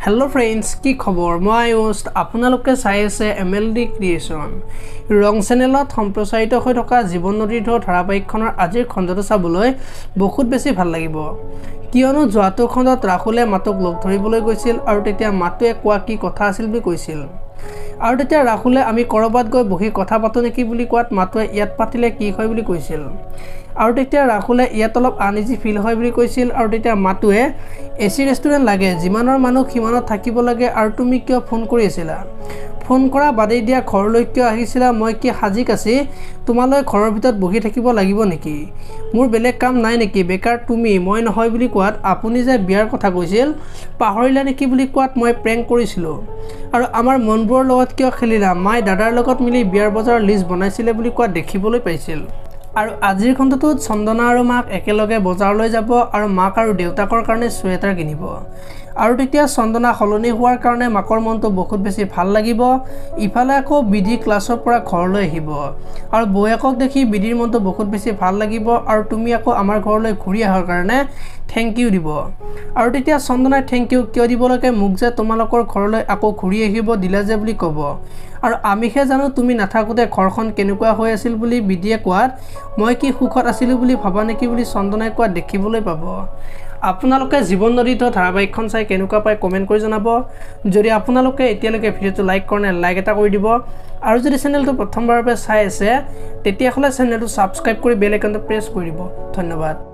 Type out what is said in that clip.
Hello friends की खबर मैं आयुष आपनालोके चाই আছে MLD क्रिएशन रং चेनेলত सम्प्रसारित হৈ থকা জীৱন নদীৰ ঢৌ ধাৰাবাহিকখনৰ আজিৰ খণ্ডটো চাবলৈ বহুত বেছি ভাল লাগিব কিয়নো যোৱাটো খণ্ডত ৰাহুলে মাতক লগ ধৰিবলৈ গৈছিল আৰু তেতিয়া মাতুৱে কোৱা কি কথা আছিল বুলি কৈছিল আৰু তেতিয়া ৰাহুলে আমি কৰবাত গৈ বহি কথা পাতো নেকি বুলি কোৱাত মাতুৱে ইয়াত পাতিলে কি হয় বুলি কৈছিল আৰু তেতিয়া ৰাহুলে ইয়াত অলপ আনইজি ফিল হয় বুলি কৈছিল আৰু তেতিয়া মাতুৱে এসি ৰেষ্টুৰেণ্ট লাগে যিমানৰ মানুহ সিমানত থাকিব লাগে আৰু তুমি কিয় ফোন কৰি আছিলা ফোন কৰা বাদেই দিয়া ঘৰলৈ কিয় আহিছিলা মই কি হাজিক আছি তোমালৈ ঘৰৰ ভিতৰত বহি থাকিব লাগিব নেকি মোৰ বেলেগ কাম নাই নেকি বেকাৰ তুমি মই নহয় বুলি কোৱাত আপুনি যে বিয়াৰ কথা কৈছিল পাহৰিলা নেকি বুলি কোৱাত মই প্ৰেংক কৰিছিলো আৰু আমাৰ মনবোৰৰ লগত কিয় খেলিলা মাই দাদাৰ লগত মিলি বিয়াৰ বজাৰ লিষ্ট বনাইছিলে বুলি কোৱা দেখিবলৈ পাইছিল আৰু আজিৰ খণ্ডটোত চন্দনা আৰু মাক একেলগে বজাৰলৈ যাব আৰু মাক আৰু দেউতাকৰ কাৰণে সোৱেটাৰ কিনিব আৰু তেতিয়া চন্দনা হলনি হোৱাৰ কাৰণে মাকৰ মনটো বহুত বেছি ভাল লাগিব ইফালে আকৌ বিধি ক্লাছৰ পৰা ঘৰলৈ আহিব আৰু বৌয়েকক দেখি বিধিৰ মনটো বহুত বেছি ভাল লাগিব আৰু তুমি আকৌ আমাৰ ঘৰলৈ ঘূৰি অহাৰ কাৰণে থ্যাংক ইউ দিব আৰু তেতিয়া চন্দনাই থ্যাংক ইউ কিয় দিব লাগে মোক যে তোমালোকৰ ঘৰলৈ আকৌ ঘূৰি আহিব দিলা যে বুলি ক'ব আৰু আমিহে জানো তুমি নাথাকোতে ঘৰখন কেনেকুৱা হৈ আছিল বুলি বিধিয়ে কোৱাত মই কি সুখত আছিলো বুলি ভাবা নেকি বুলি চন্দনাই কোৱা দেখিবলৈ পাব আপোনালোকে জীৱন নদীৰ ধাৰাবাহিকখন চাই কেনেকুৱা পায় কমেন্ট কৰি জনাব যদি আপোনালোকে এতিয়ালৈকে ভিডিওটো লাইক কৰে লাইক এটা কৰি দিব আৰু যদি চেনেলটো প্ৰথমবাৰৰ বাবে চাই আছে তেতিয়াহলে চেনেলটো সাবস্ক্ৰাইব কৰি বেল আইকনটো প্ৰেছ কৰি দিব ধন্যবাদ।